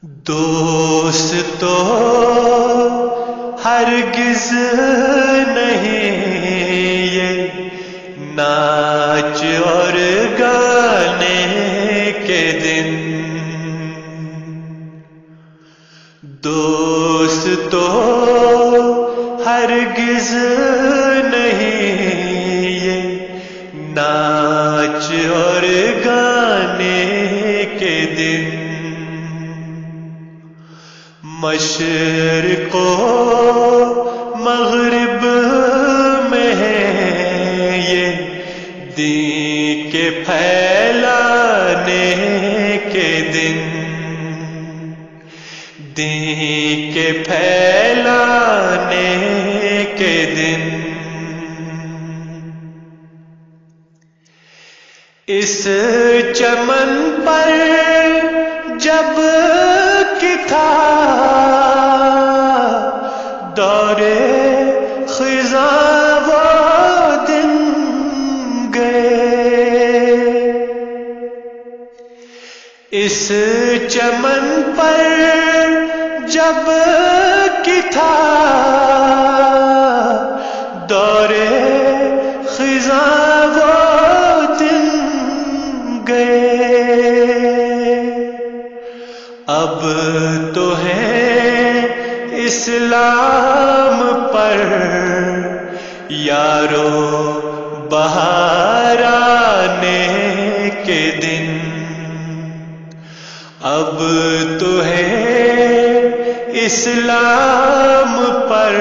دوست تو ہرگز نہیں یہ ناچ اور گانے کے دن، دوست تو ہرگز نہیں یہ ناچ اور گانے کے دن، مشرق و مغرب میں ہے یہ دین کے پھیلانے کے دن، دین کے پھیلانے کے دن، اس چمن پر جب کہ تھا دورے خزاں وہ دن گئے، اس چمن پر جب کہ تھا دورے خزاں وہ دن گئے، اب تو ہے اسلام پر یارو بہار آنے کے دن، اب تو ہے اسلام پر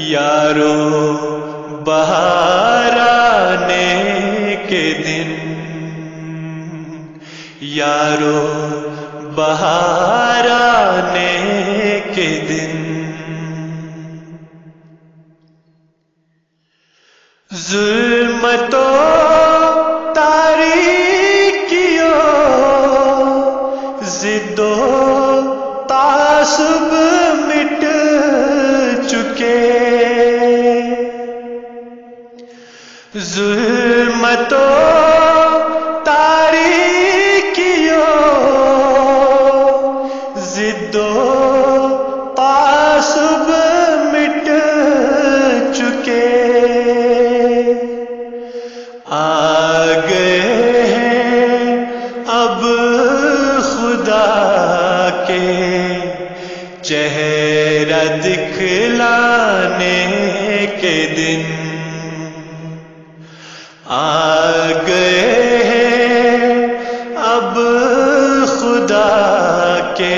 یارو بہار آنے کے دن، یارو بہار آنے کے دن، ظلمت و تاریکیوں ضد و تعصب مٹ چکے، ظلمت و ضد و تعصب مٹ چکے، آ گئے ہیں اب خدا کے چہرہ دکھلانے کے دن، آ گئے ہیں اب خدا کے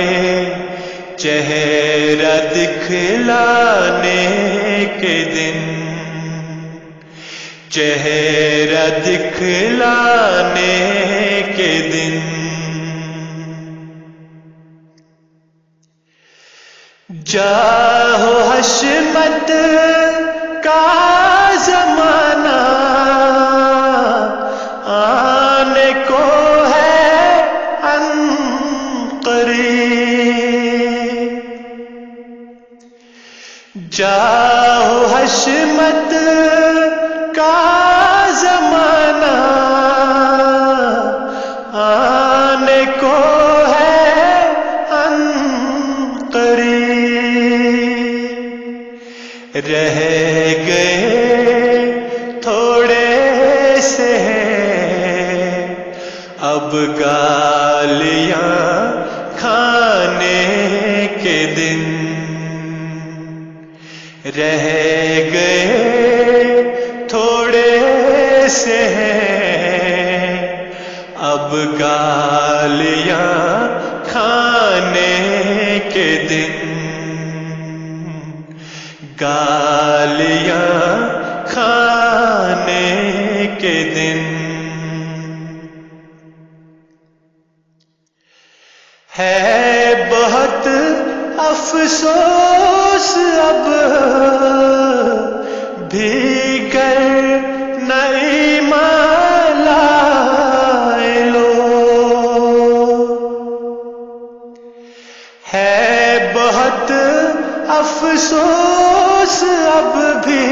چہرہ دکھلانے کے دن، چہرہ دکھلانے کے دن، جاہ و حشمت کا زمانہ آنے کو ہے عنقریب، جاہ و حشمت کا زمانہ آنے کو ہے عنقریب، رہ گئے تھوڑے سے ہیں اب گالیاں کھانے کے دن، رہ گئے تھوڑے سے ہیں اب گالیاں کھانے کے دن، گالیاں کھانے کے دن، ہے بہت افسوس اب بھی گر نئی مالا لو، ہے بہت افسوس اب بھی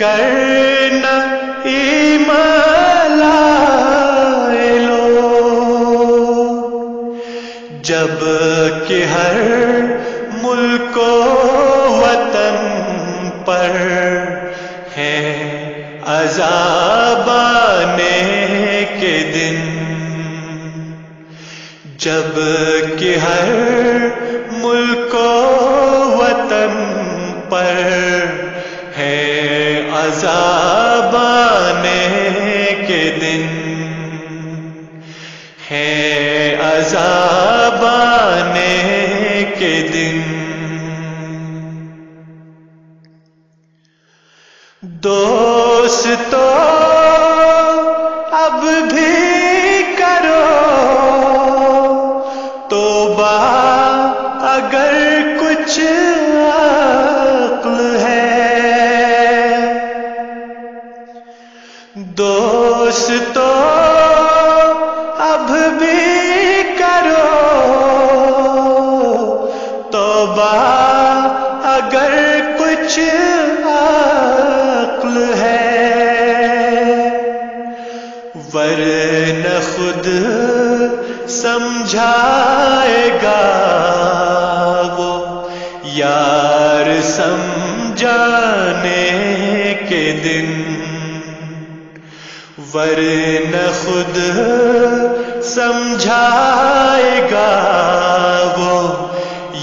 گر نئی مالا لو، جب کہ ہر ملک و وطن پر ہے عذاب آنے کے دن، جب کہ ہر ملک و وطن پر ہے عذاب آنے کے دن، ہے عذاب آنے کے دن۔ دوستو اب بھی کرو توبہ، اگر کچھ عقل ہے۔ دوستو اب بھی کرو توبہ، اگر کچھ عقل ہے، ورنہ خود سمجھائے گا وہ یار سمجھانے کے دن، ورنہ خود سمجھائے گا وہ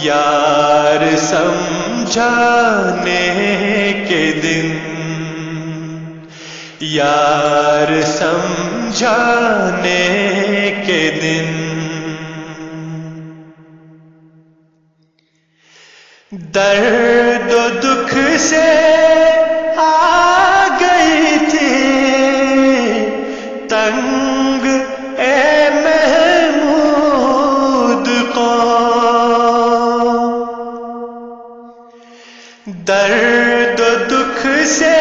یار سمجھانے کے دن، یار سمجھانے کے دن۔ درد و دکھ سے آ گئی تھی تنگ اے محمود قوم، درد و دکھ سے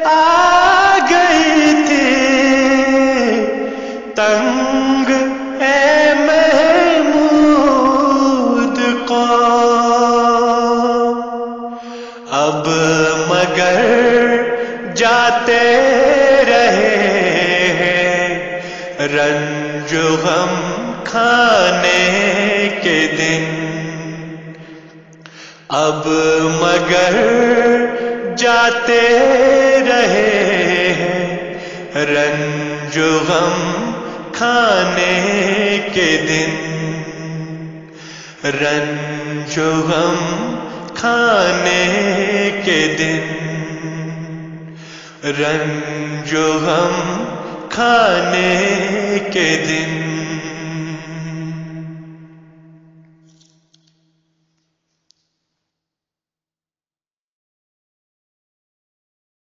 آ گئی تھی تنگ اے محمود قوم، اب مگر جاتے رہے ہیں رنج و غم کھانے کے دن، اب مگر جاتے رہے ہیں رنج و غم کھانے کے دن، رنج و غم کھانے کے دن، رنج و غم کھانے کے دن۔